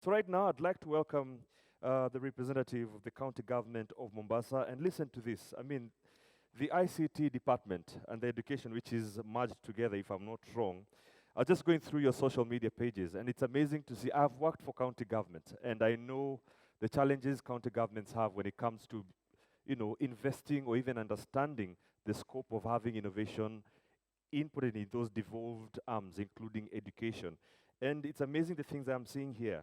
So right now, I'd like to welcome the representative of the county government of Mombasa, and listen to this. I mean, the ICT department and the education, which is merged together, if I'm not wrong, are just going through your social media pages, and it's amazing to see. I've worked for county government, and I know the challenges county governments have when it comes to, investing or even understanding the scope of having innovation inputted in those devolved arms, including education. And it's amazing the things I'm seeing here.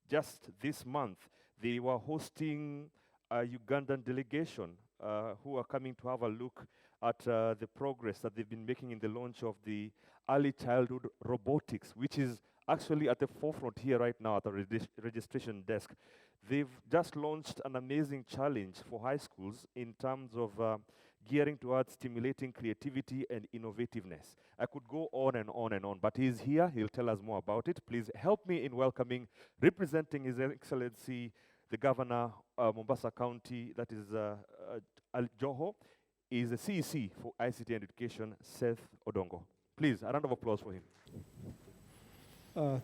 Just this month, they were hosting a Ugandan delegation who are coming to have a look at the progress that they've been making in the launch of the early childhood robotics, which is actually at the forefront here right now at the registration desk. They've just launched an amazing challenge for high schools in terms of gearing towards stimulating creativity and innovativeness. I could go on and on and on, but he's here. He'll tell us more about it. Please help me in welcoming, representing His Excellency, the Governor, Mombasa County, that is Al Joho, is the CEC for ICT and Education, Seth Odongo. Please, a round of applause for him.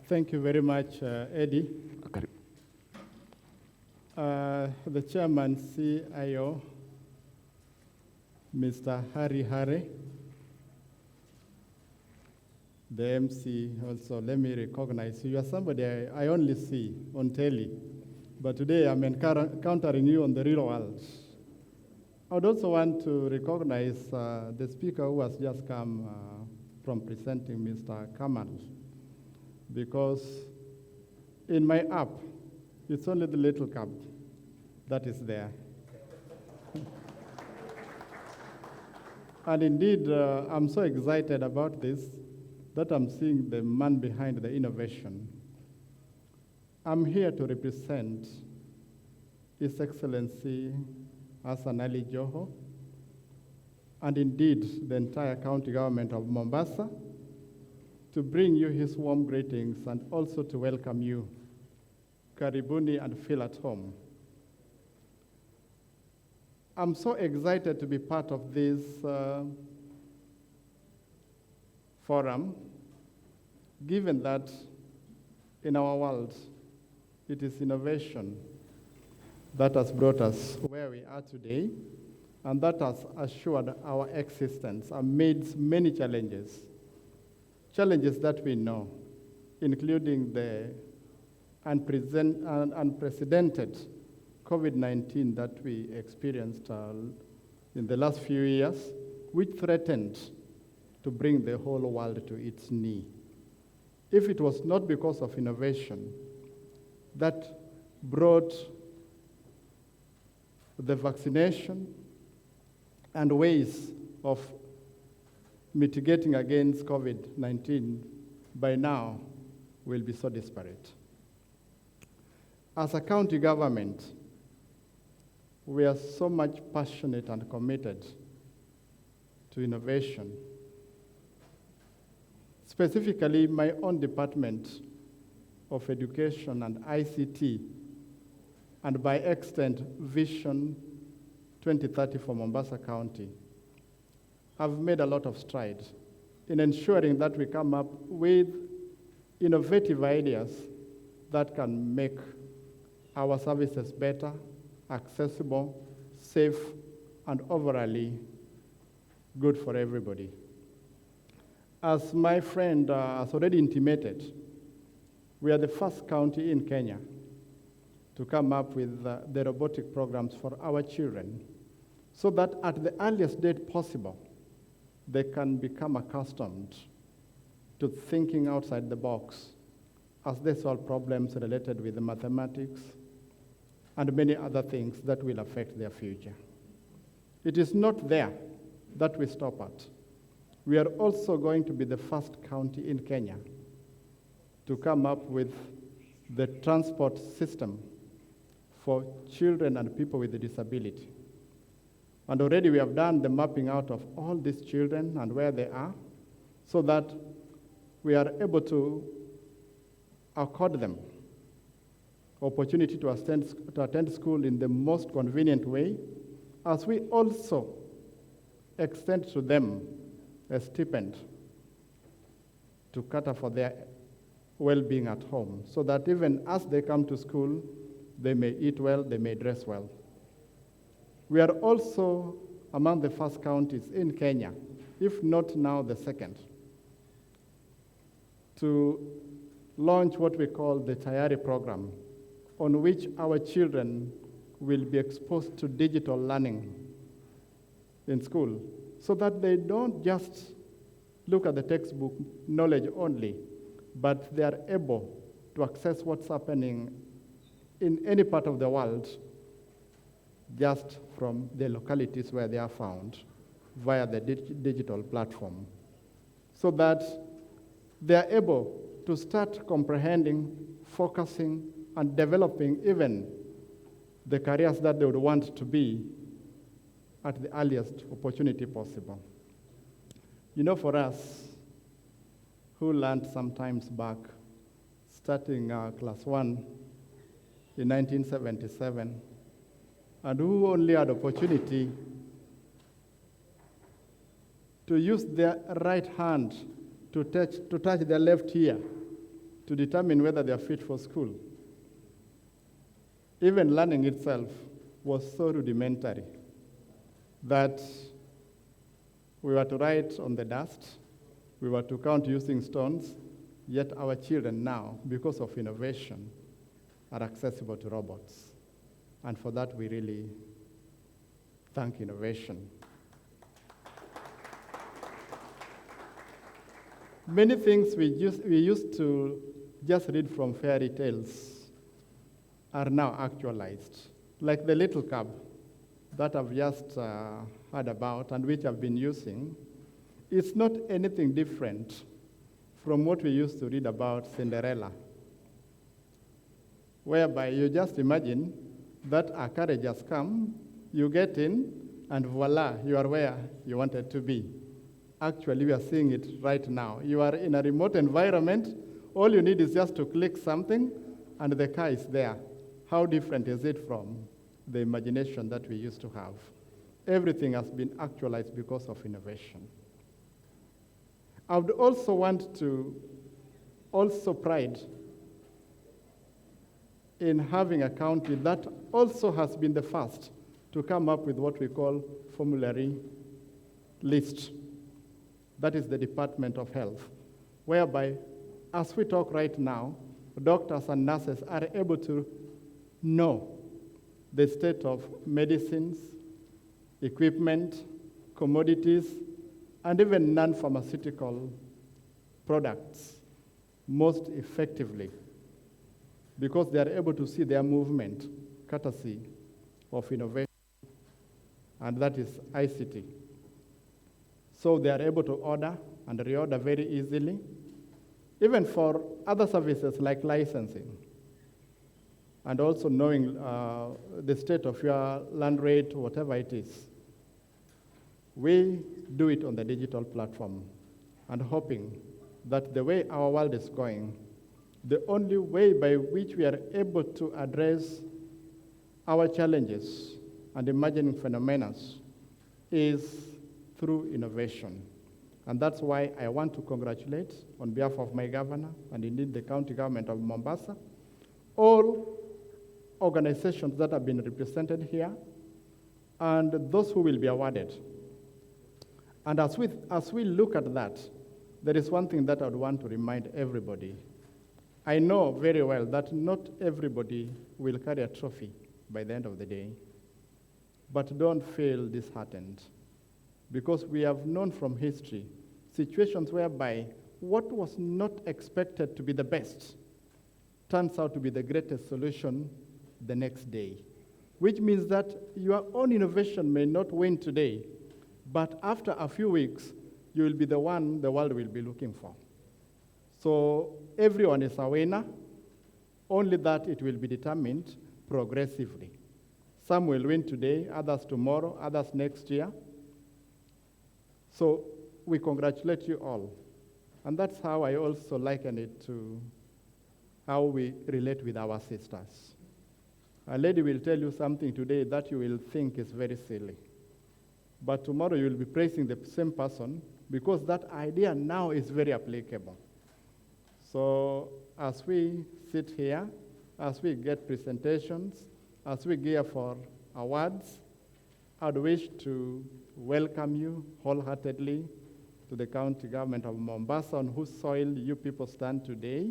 Thank you very much, Eddie. Okay. The chairman, CIO, Mr. Hari Hare, the MC also, let me recognize you. You are somebody I only see on telly, but today I'm encountering you on the real world. I would also want to recognize the speaker who has just come from presenting, Mr. Kamal, because in my app, it's only the little cup that is there. And indeed, I'm so excited about this that I'm seeing the man behind the innovation. I'm here to represent His Excellency Hassan Ali Joho, and indeed the entire county government of Mombasa, to bring you his warm greetings and also to welcome you. Karibuni and feel at home. I'm so excited to be part of this forum, given that in our world, it is innovation that has brought us where we are today, and that has assured our existence amidst many challenges. Challenges that we know, including the unprecedented COVID-19 that we experienced in the last few years, which threatened to bring the whole world to its knee. If it was not because of innovation that brought the vaccination and ways of mitigating against COVID-19, by now we'll be so disparate. As a county government, we are so much passionate and committed to innovation. Specifically, my own department of education and ICT, and by extent, Vision 2030 for Mombasa County, have made a lot of strides in ensuring that we come up with innovative ideas that can make our services better, accessible, safe, and overall good for everybody. As my friend has already intimated, we are the first county in Kenya to come up with the robotic programs for our children, so that at the earliest date possible, they can become accustomed to thinking outside the box as they solve problems related with the mathematics and many other things that will affect their future. It is not there that we stop at. We are also going to be the first county in Kenya to come up with the transport system for children and people with a disability. And already we have done the mapping out of all these children and where they are, so that we are able to accord them opportunity to attend school in the most convenient way, as we also extend to them a stipend to cater for their well-being at home, so that even as they come to school, they may eat well, they may dress well. We are also among the first counties in Kenya, if not now the second, to launch what we call the Tayari program, on which our children will be exposed to digital learning in school, so that they don't just look at the textbook knowledge only, but they are able to access what's happening in any part of the world just from the localities where they are found via the digital platform, so that they are able to start comprehending, focusing, and developing even the careers that they would want to be at the earliest opportunity possible. You know, for us, who learned sometimes back, starting class 1 in 1977, and who only had opportunity to use their right hand to touch their left ear to determine whether they are fit for school. Even learning itself was so rudimentary that we were to write on the dust, we were to count using stones, yet our children now, because of innovation, are accessible to robots. And for that, we really thank innovation. Many things we used to just read from fairy tales are now actualized, like the little cab that I've just heard about and which I've been using. It's not anything different from what we used to read about Cinderella, whereby you just imagine that a carriage has come, you get in, and voila, you are where you wanted to be. Actually, we are seeing it right now. You are in a remote environment. All you need is just to click something, and the car is there. How different is it from the imagination that we used to have? Everything has been actualized because of innovation. I would also want to pride in having a county that also has been the first to come up with what we call formulary list. That is the Department of Health, whereby, as we talk right now, doctors and nurses are able to know the state of medicines, equipment, commodities, and even non-pharmaceutical products most effectively, because they are able to see their movement, courtesy of innovation, and that is ICT. So they are able to order and reorder very easily, even for other services like licensing, and also knowing the state of your land rate, whatever it is. We do it on the digital platform, and hoping that the way our world is going, the only way by which we are able to address our challenges and emerging phenomena is through innovation. And that's why I want to congratulate, on behalf of my governor, and indeed the county government of Mombasa, all organizations that have been represented here, and those who will be awarded. And as we look at that, there is one thing that I would want to remind everybody. I know very well that not everybody will carry a trophy by the end of the day, but don't feel disheartened, because we have known from history situations whereby what was not expected to be the best turns out to be the greatest solution the next day, which means that your own innovation may not win today, but after a few weeks, you will be the one the world will be looking for. So everyone is a winner, only that it will be determined progressively. Some will win today, others tomorrow, others next year. So we congratulate you all. And that's how I also liken it to how we relate with our sisters. A lady will tell you something today that you will think is very silly. But tomorrow you will be praising the same person because that idea now is very applicable. So as we sit here, as we get presentations, as we gear for awards, I'd wish to welcome you wholeheartedly to the county government of Mombasa, on whose soil you people stand today.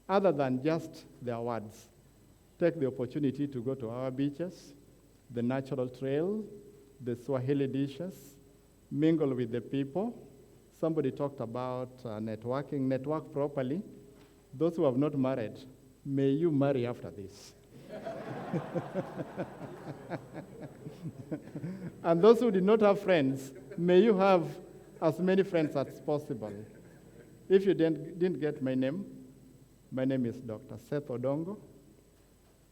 Other than just the awards, take the opportunity to go to our beaches, the natural trail, the Swahili dishes, mingle with the people. Somebody talked about networking. Network properly. Those who have not married, may you marry after this. And those who did not have friends, may you have as many friends as possible. If you didn't get my name is Dr. Seth Odongo,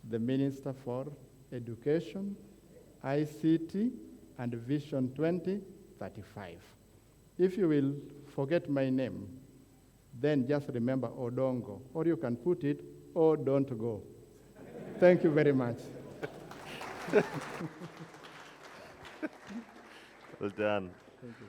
the Minister for Education, ICT, and Vision 2035. If you will forget my name, then just remember Odongo, or you can put it, "Oh, don't go." Thank you very much. Well done. Thank you.